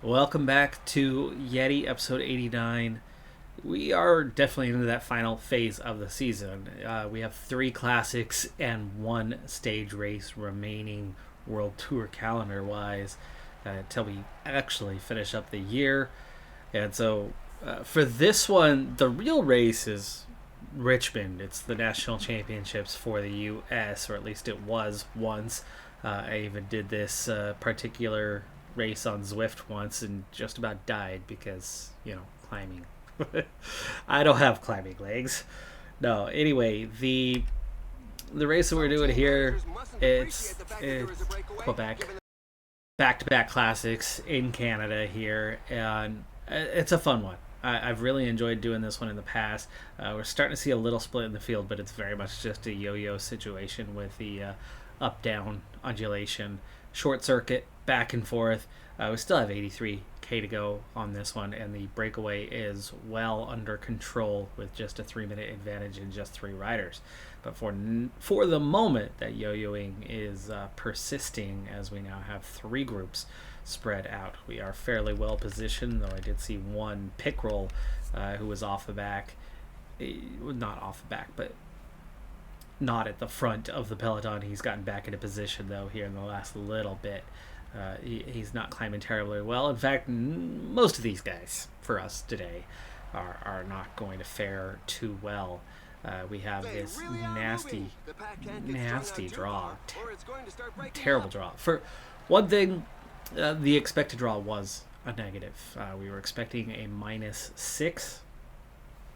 Welcome back to Yeti episode 89. We are definitely into that final phase of the season. We have three classics and one stage race remaining World Tour calendar wise until we actually finish up the year. And so for this one, the real race is Richmond. It's the national championships for the U.S., or at least it was once. I even did this particular race on Zwift once and just about died because, climbing. I don't have climbing legs. No, anyway, the race that we're doing here, it's Quebec. Back to back classics in Canada here, and it's a fun one. I've really enjoyed doing this one in the past. We're starting to see a little split in the field, but it's very much just a yo yo situation with the up down undulation, short circuit, back and forth. We still have 83K to go on this one, and the breakaway is well under control with just a 3 minute advantage in just three riders. But for the moment, that yo-yoing is persisting as we now have three groups spread out. We are fairly well positioned, though I did see one pick roll who was off the back. Not off the back, but not at the front of the peloton. He's gotten back into position, though, here in the last little bit. He's not climbing terribly well. In fact, most of these guys for us today are not going to fare too well. We have this nasty draw. Terrible draw. For one thing, the expected draw was a negative. We were expecting a -6,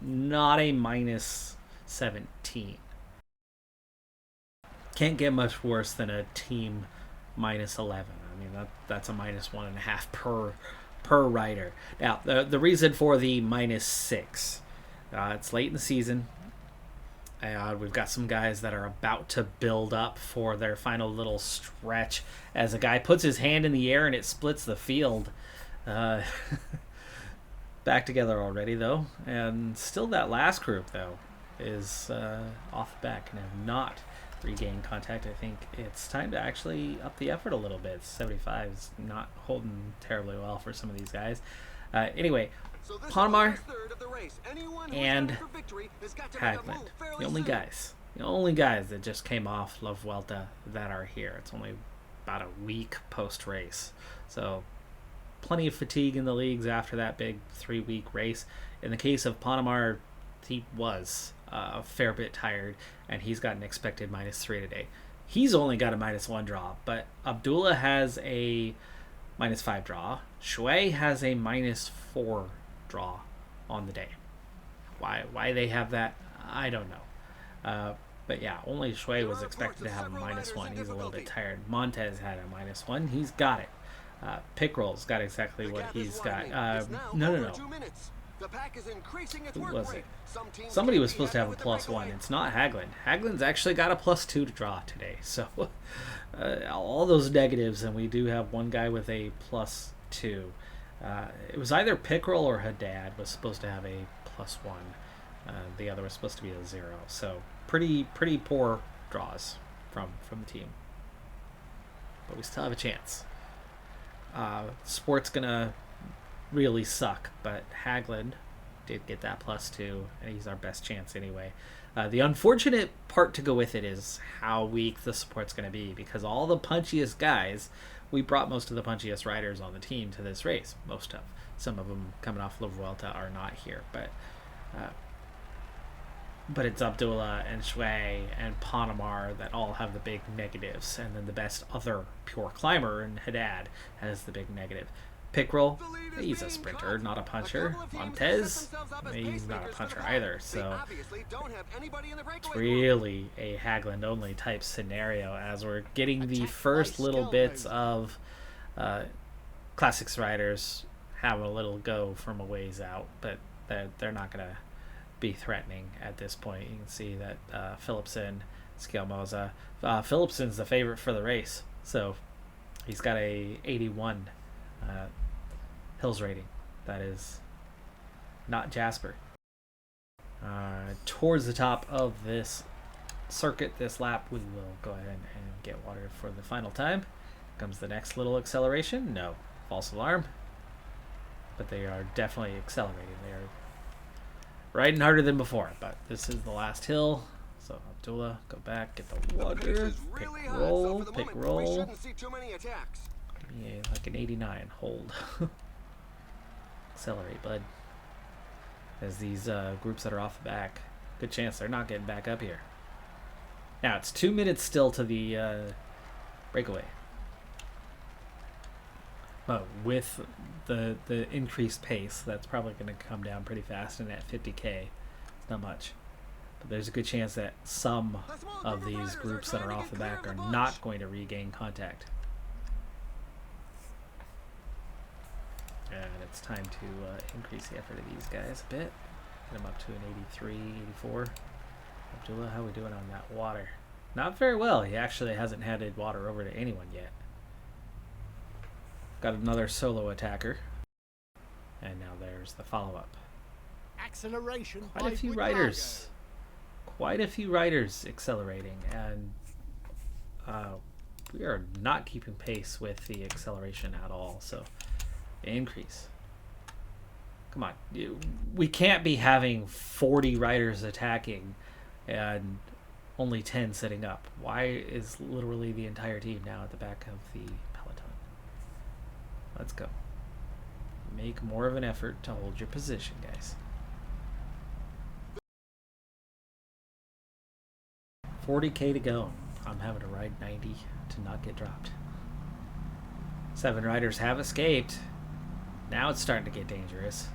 not a -17. Can't get much worse than a team -11. I mean, that's a -1.5 per rider. Now, the reason for the -6, it's late in the season. We've got some guys that are about to build up for their final little stretch as a guy puts his hand in the air and it splits the field. Back together already, though. And still that last group, though, is off the back and have not regained contact. I think it's time to actually up the effort a little bit. 75 is not holding terribly well for some of these guys. Anyway, Ponmar and Hagland, the only guys that just came off La Vuelta that are here. It's only about a week post race, so plenty of fatigue in the leagues after that big 3 week race. In the case of Ponmar, he was a fair bit tired, and he's got an expected -3 today. He's only got a -1 draw, but Abdullah has a -5 draw. Shui has a -4 draw on the day. Why they have that, I don't know. But yeah, only Shui was expected to have a -1. He's a little bit tired. Montez had a -1. He's got it. Pickroll's got exactly what he's got. No. Who was it? Somebody was supposed to have a +1. It's not Hagland. Hagland's actually got a +2 to draw today. So all those negatives, and we do have one guy with a +2. It was either Pickrell or Haddad was supposed to have a +1. The other was supposed to be a 0. So pretty poor draws from the team. But we still have a chance. Sport's gonna really suck, but Hagland did get that +2, and he's our best chance anyway. The unfortunate part to go with it is how weak the support's going to be, because all the punchiest guys, we brought most of the punchiest riders on the team to this race. Some of them coming off La Vuelta are not here, but it's Abdullah and Shui and Ponmar that all have the big negatives, and then the best other pure climber in Haddad has the big negative. Pickrell, he's a sprinter, not a puncher. Montez, he's not a puncher either. So it's really a Hagland only type scenario as we're getting the first little bits of classics riders have a little go from a ways out, but they're not going to be threatening at this point. You can see that Philipsen, Scalmoza, Philipsen's the favorite for the race, so he's got a 81 Hills rating. That is not Jasper. Towards the top of this circuit, this lap, we will go ahead and get water for the final time. Comes the next little acceleration. No, false alarm. but they are definitely accelerating. They are riding harder than before, but this is the last hill. So Abdullah, go back, get the water, pick roll. Yeah, like an 89, hold. Accelerate, bud. As these groups that are off the back, good chance they're not getting back up here. Now it's 2 minutes still to the breakaway. But with the increased pace, that's probably going to come down pretty fast, and at 50K, it's not much. But there's a good chance that some of these groups that are off the back are not going to regain contact. And it's time to increase the effort of these guys a bit. Get them up to an 83, 84. Abdullah, how are we doing on that water? Not very well. He actually hasn't handed water over to anyone yet. Got another solo attacker. And now there's the follow-up. Acceleration. Quite a few riders. Quite a few riders accelerating. And we are not keeping pace with the acceleration at all. So increase. Come on. We can't be having 40 riders attacking and only 10 sitting up. Why is literally the entire team now at the back of the peloton? Let's go. Make more of an effort to hold your position, guys. 40K to go. I'm having to ride 90 to not get dropped. 7 riders have escaped. Now it's starting to get dangerous.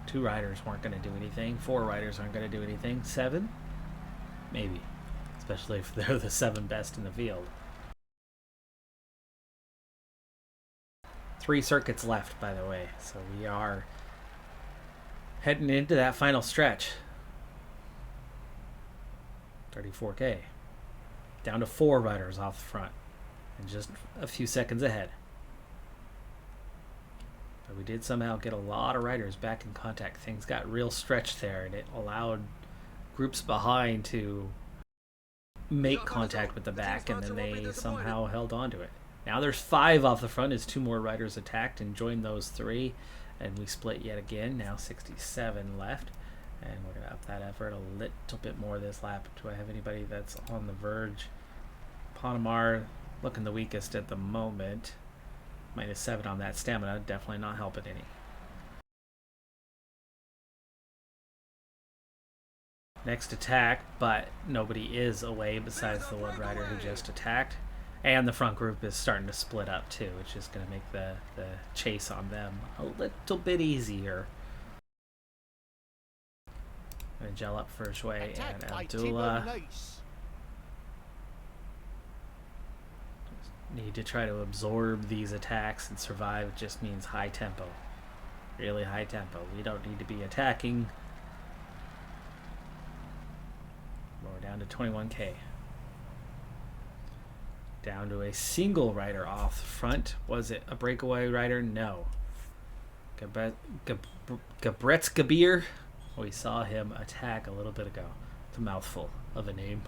2 riders weren't going to do anything. 4 riders aren't going to do anything. 7? Maybe. Especially if they're the 7 best in the field. 3 circuits left, by the way. So we are heading into that final stretch. 34K. Down to 4 riders off the front. And just a few seconds ahead. But we did somehow get a lot of riders back in contact. Things got real stretched there, and it allowed groups behind to make contact with the back, and then they somehow held on to it. Now there's 5 off the front as 2 more riders attacked and joined those 3, and we split yet again. Now 67 left, and we're going to up that effort a little bit more this lap. Do I have anybody that's on the verge? Panamar looking the weakest at the moment. -7 on that stamina, definitely not helping any. Next attack, but nobody is away besides the one rider who just attacked. And the front group is starting to split up too, which is going to make the chase on them a little bit easier. Going to gel up first way, and Abdullah. Need to try to absorb these attacks and survive. It just means high tempo. Really high tempo. We don't need to be attacking. We're down to 21K. Down to a single rider off front. Was it a breakaway rider? No. Gabretz Gabir. We saw him attack a little bit ago. It's a mouthful of a name.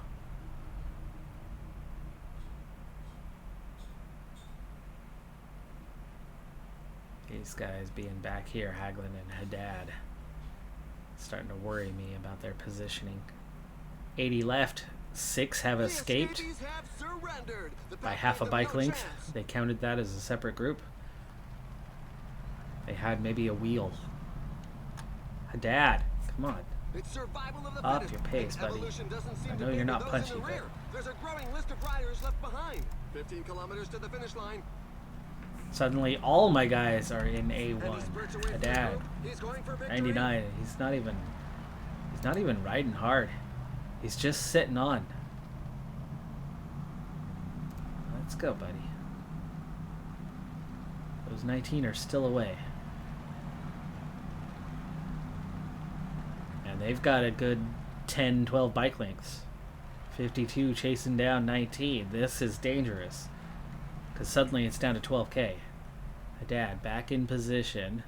These guys being back here, Haglin and Haddad, starting to worry me about their positioning. 80 left, 6 have escaped by half a bike length. They counted that as a separate group. They had maybe a wheel. Haddad, come on. Up your pace, buddy. I know you're not punchy, but there's a growing list of riders left behind. 15 kilometers to the finish line. Suddenly, all my guys are in A1. Haddad, 99. He's not even riding hard. He's just sitting on. Let's go, buddy. Those 19 are still away. And they've got a good 10, 12 bike lengths. 52 chasing down 19. This is dangerous. Because suddenly it's down to 12K. Haddad back in position.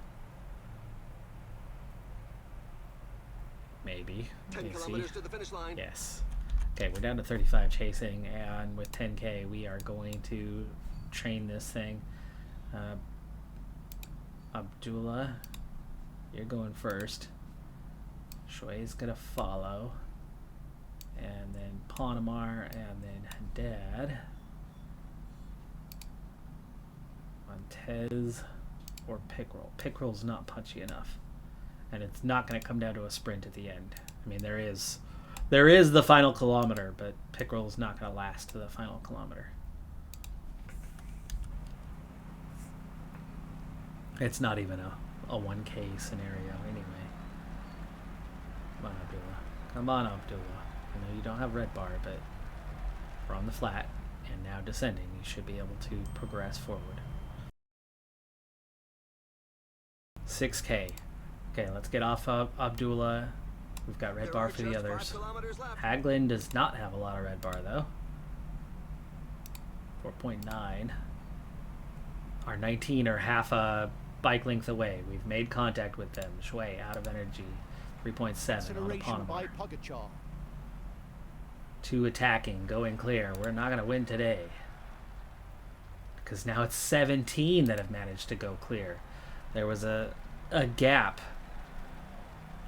Maybe. 10 kilometers to the finish line. Yes. Okay, we're down to 35 chasing, and with 10K, we are going to train this thing. Abdullah, You're going first. Shui's gonna follow. And then Panamar, and then Haddad. Montez or Pickrell. Pickrell's not punchy enough. And it's not going to come down to a sprint at the end. I mean, there is the final kilometer, but Pickrell's not going to last to the final kilometer. It's not even a 1K scenario anyway. Come on, Abdullah. Come on, Abdullah. I know you don't have red bar, but we're on the flat and now descending. You should be able to progress forward. 6K. Okay, let's get off of Abdullah. We've got red bar for the others. Haglin does not have a lot of red bar though. 4.9. Our 19 are half a bike length away. We've made contact with them. Shui out of energy. 3.7 on the Panama. 2 attacking, going clear. We're not going to win today. Because now it's 17 that have managed to go clear. There was a gap.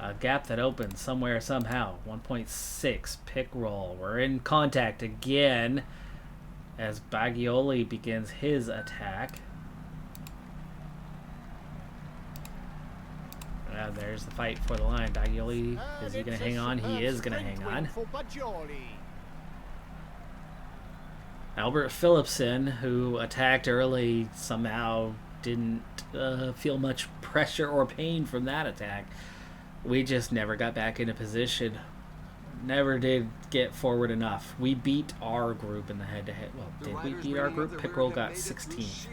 A gap that opened somewhere, somehow. 1.6, pick roll. We're in contact again as Bagioli begins his attack. There's the fight for the line. Bagioli, is he going to hang on? He is going to hang on. Albert Phillipson, who attacked early, somehow didn't feel much pressure or pain from that attack. We just never got back into position. Never did get forward enough. We beat our group in the head-to-head. Well, did we beat our group? Pickroll got 16th.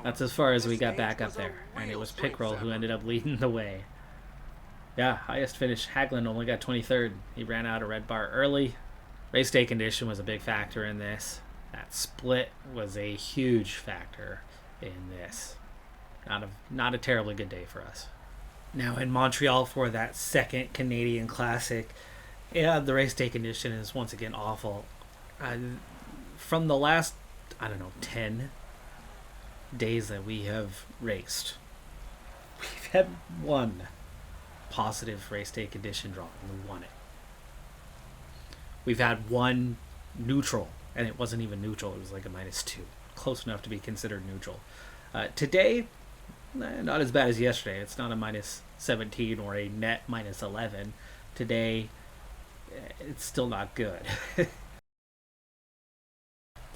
That's as far as we got back up there. And it was Pickroll who ended up leading the way. Yeah, highest finish. Haglin only got 23rd. He ran out of red bar early. Race day condition was a big factor in this. That split was a huge factor in this. Not a terribly good day for us. Now in Montreal for that second Canadian Classic, yeah, the race day condition is once again awful. From the last, 10 days that we have raced, we've had one positive race day condition draw, and we won it. We've had one neutral, and it wasn't even neutral. It was like a -2, close enough to be considered neutral. Today, not as bad as yesterday. It's not a -17 or a net -11. Today, it's still not good. It's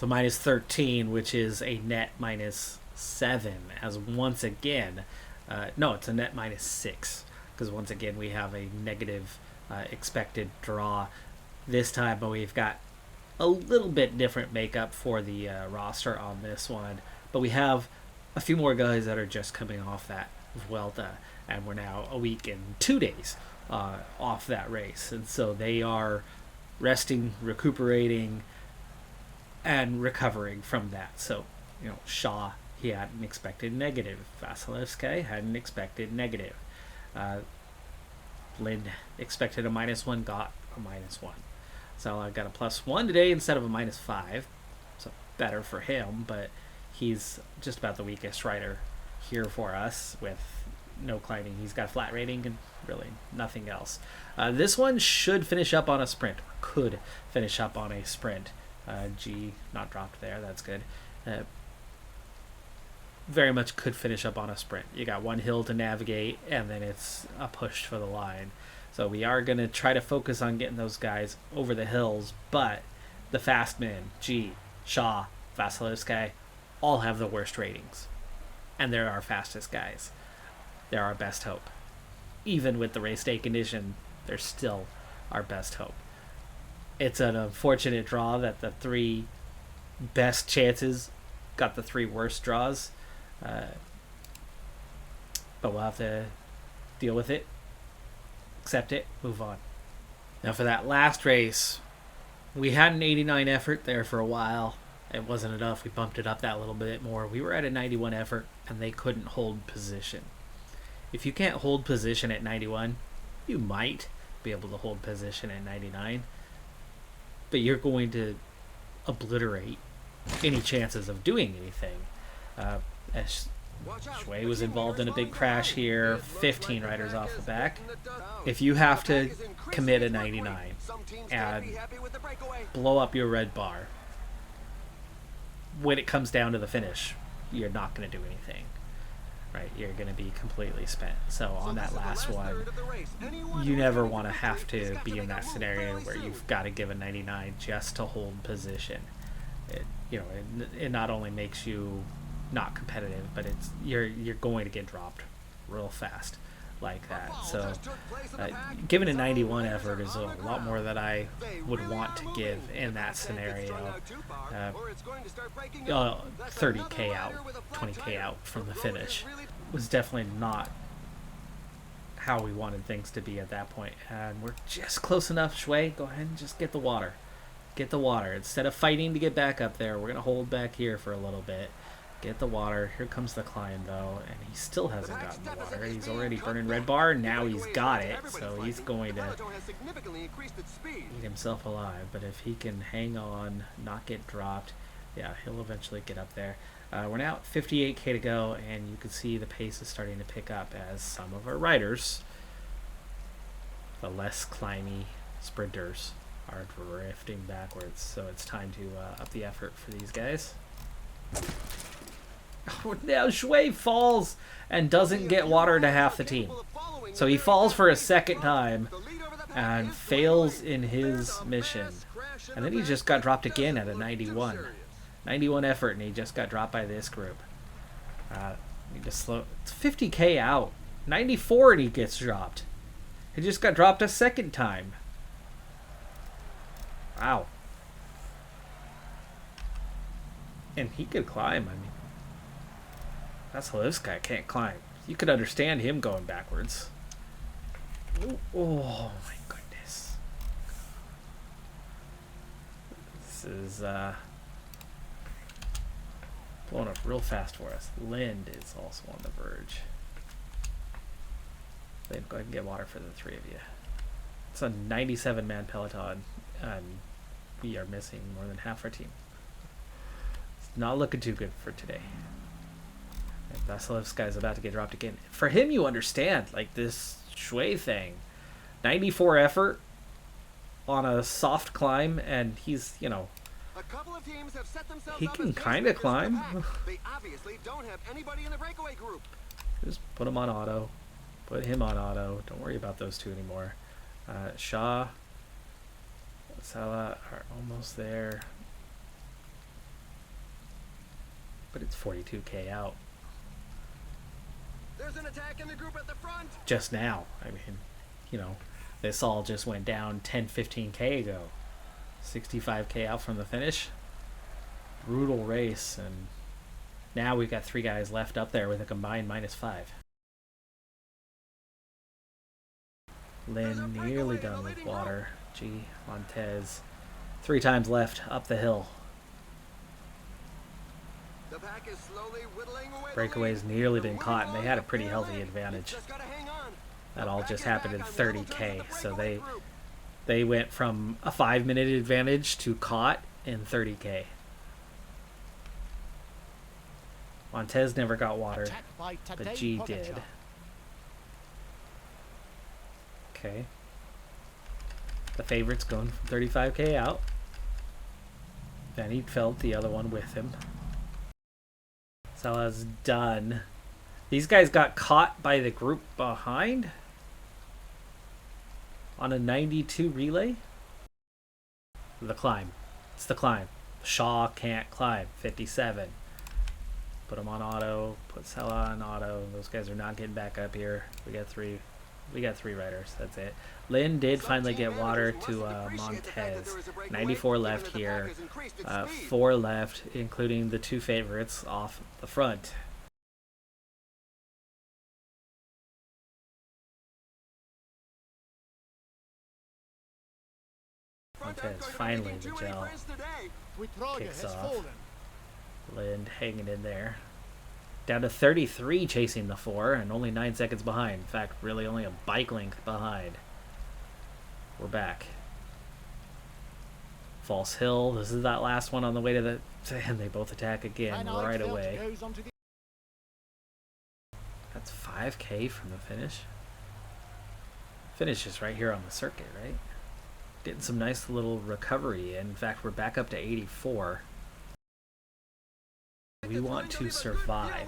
a -13, which is a net -7, as once again, no, it's a net -6, because once again we have a negative expected draw this time, but we've got a little bit different makeup for the roster on this one, but we have a few more guys that are just coming off that Vuelta, and we're now a week and 2 days off that race, and so they are resting, recuperating, and recovering from that. So, Shaw, he had an expected negative. Vasilevsky had an expected negative. Lynn expected a -1, got a -1. So I got a +1 today instead of a -5. So better for him, but he's just about the weakest rider here for us with no climbing. He's got flat rating and really nothing else. This one should finish up on a sprint, or could finish up on a sprint. G not dropped there, that's good. Very much could finish up on a sprint. You got one hill to navigate, and then it's a push for the line. So we are going to try to focus on getting those guys over the hills, but the fast men, G, Shaw, Vasilevsky, all have the worst ratings. And they're our fastest guys. They're our best hope. Even with the race day condition, they're still our best hope. It's an unfortunate draw that the 3 best chances got the 3 worst draws. But we'll have to deal with it, accept it, move on. Now for that last race, we had an 89 effort there for a while. It wasn't enough. We bumped it up that little bit more. We were at a 91 effort, and they couldn't hold position. If you can't hold position at 91, you might be able to hold position at 99, but you're going to obliterate any chances of doing anything. As Shui was involved in a big crash here. 15 riders off the back. If you have to commit a 99 and blow up your red bar, when it comes down to the finish, you're not going to do anything. Right, you're going to be completely spent. So on that last one, you never want to have to be in that scenario where you've got to give a 99 just to hold position. It not only makes you not competitive, but you're going to get dropped real fast like that. So giving a 91 effort is a lot more than I would want to give in that scenario. 30k out, 20k out from the finish was definitely not how we wanted things to be at that point. And we're just close enough. Shui, go ahead and just get the water. Get the water. Instead of fighting to get back up there, we're going to hold back here for a little bit. Get the water. Here comes the climb, though, and he still hasn't gotten the water. He's already burning red bar. Now he's got it, so he's going to eat himself alive. But if he can hang on, not get dropped, yeah, he'll eventually get up there. We're now at 58k to go, and you can see the pace is starting to pick up as some of our riders, the less climby sprinters, are drifting backwards. So it's time to up the effort for these guys. Now Shui falls and doesn't get water to half the team. So he falls for a second time and fails in his mission. And then he just got dropped again at a 91. 91 effort, and he just got dropped by this group. He just slow. It's 50k out. 94 and he gets dropped. He just got dropped a second time. Wow. And he could climb, I mean. That's how this guy can't climb. You could understand him going backwards. Oh my goodness. This is blowing up real fast for us. Lind is also on the verge. Then go ahead and get water for the three of you. It's a 97-man peloton, and we are missing more than half our team. It's not looking too good for today. Vasilev's guy's about to get dropped again. For him, you understand, like this Shui thing. 94 effort on a soft climb, and he's, you know, A couple of teams have set themselves he up can as kind of pacemakers climb. to pack. They obviously don't have anybody in the breakaway group. Just put him on auto. Put him on auto. Don't worry about those two anymore. Shaw, Salah are almost there. But it's 42k out. There's an attack in the group at the front. Just now. I mean, you know, this all just went down 10-15k ago. 65k out from the finish. Brutal race, and now we've got 3 guys left up there with a combined -5. Lynn nearly done with water. G. Montez. 3 times left up the hill. The pack is slowly whittling away. Breakaway's nearly been caught, and they had a pretty healthy advantage. Just gotta hang on. That all just happened in 30k, so they went from a 5-minute advantage to caught in 30k. Montez never got water, but G did. Okay. The favorite's going from 35k out. Then he felt the other one with him. Salah's done. These guys got caught by the group behind on a 92 relay. The climb. It's the climb. Shaw can't climb. 57. Put him on auto. Put Salah on auto. Those guys are not getting back up here. We got three riders. That's it. Lynn did finally get water to Montez. 94 left here. 4 left, including the 2 favorites off the front. Montez finally the gel kicks off. Lind hanging in there. Down to 33 chasing the 4 and only 9 seconds behind. In fact, really only a bike length behind. We're back. False Hill. This is that last one on the way to the... And they both attack again right away. That's 5K from the finish. Finish is right here on the circuit, right? Getting some nice little recovery. In fact, we're back up to 84. We want to survive.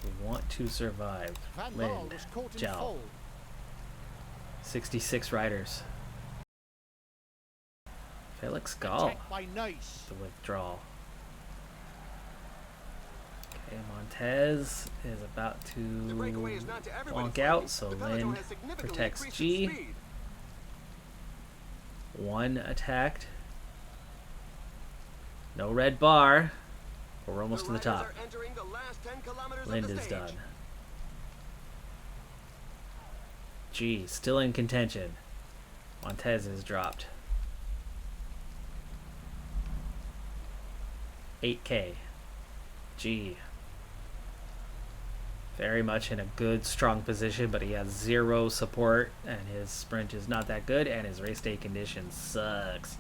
We want to survive. Lind, Gel. 66 riders. Felix Gall. The withdrawal. Okay, Montez is about to bonk out, so Lind protects G. One attacked. No red bar. We're almost to the top. Lind is done. G still in contention. Montez is dropped. 8K. G. Very much in a good, strong position, but he has zero support, and his sprint is not that good, and his race day condition sucks.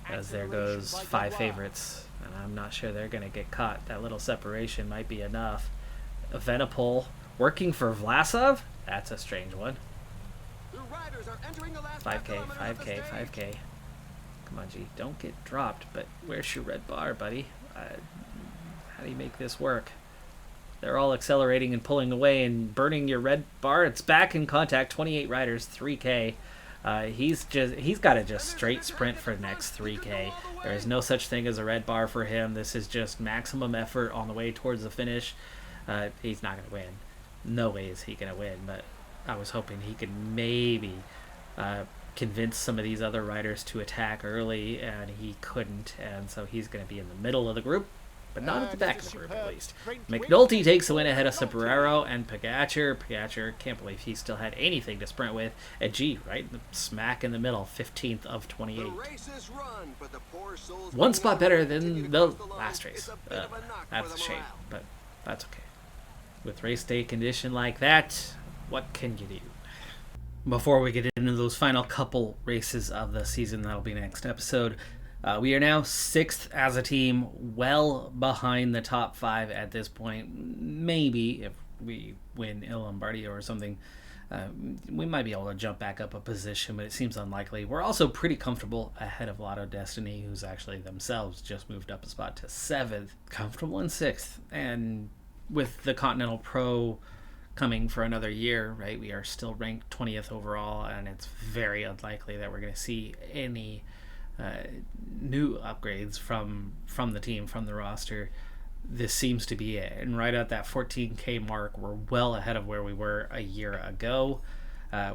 As there goes 5 favorites, and I'm not sure they're going to get caught. That little separation might be enough. Evenepoel working for Vlasov? That's a strange one. 5K, 5K, 5K. Come on, G. Don't get dropped, but where's your red bar, buddy? How do you make this work? They're all accelerating and pulling away and burning your red bar. It's back in contact. 28 riders, 3K. He's got to just straight sprint for the next 3K. There is no such thing as a red bar for him. This is just maximum effort on the way towards the finish. He's not going to win. No way is he going to win, but I was hoping he could maybe convince some of these other riders to attack early, and he couldn't, and so he's going to be in the middle of the group, but not at the back of the group at least. McNulty takes the win ahead of Sobrero and Pogacar. Pogacar can't believe he still had anything to sprint with. And G, right smack in the middle, 15th of 28. One spot better than the last race. That's a shame, but that's okay. With race day condition like that, what can you do? Before we get into those final couple races of the season, that'll be next episode. We are now 6th as a team, well behind the top 5 at this point. Maybe if we win Il Lombardia or something, we might be able to jump back up a position, but it seems unlikely. We're also pretty comfortable ahead of Lotto Destiny, who's actually themselves just moved up a spot to 7th. Comfortable in 6th, and with the Continental Pro coming for another year, right, we are still ranked 20th overall, and it's very unlikely that we're going to see any new upgrades from the team, from the roster. This seems to be it, and right at that 14K mark, we're well ahead of where we were a year ago.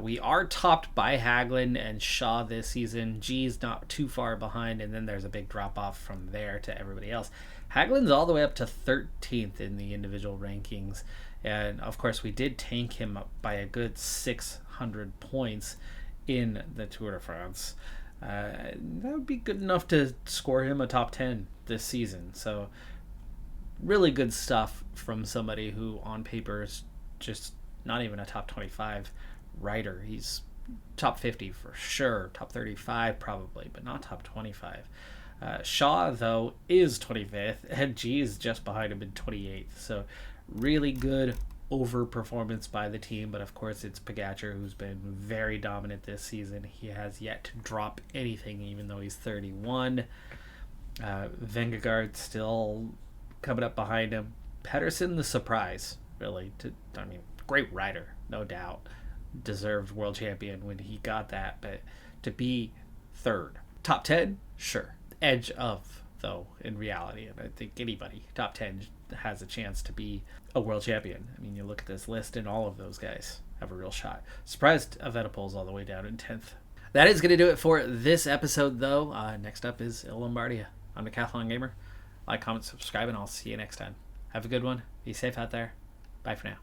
We are topped by Hagelin and Shaw this season. G's not too far behind, and then there's a big drop off from there to everybody else. Hagelin's all the way up to 13th in the individual rankings, and of course we did tank him up by a good 600 points in the Tour de France. That would be good enough to score him a top 10 this season. So really good stuff from somebody who on paper is just not even a top 25 rider. He's top 50 for sure, top 35 probably, but not top 25. Shaw, though, is 25th, and G is just behind him in 28th. So really good overperformance by the team, but of course it's Pogacar who's been very dominant this season. He has yet to drop anything, even though he's 31. Vingegaard still coming up behind him. Pedersen, the surprise, really. Great rider, no doubt. Deserved world champion when he got that, but to be 3rd. Top 10? Sure. Edge of, though, in reality, and I think anybody top 10 has a chance to be a world champion. I mean, you look at this list and all of those guys have a real shot. Surprised Evenepoel's all the way down in 10th. That is going to do it for this episode, though. Next up is Il Lombardia. I'm Decathlon Gamer. Like, comment, subscribe, and I'll see you next time. Have a good one. Be safe out there. Bye for now.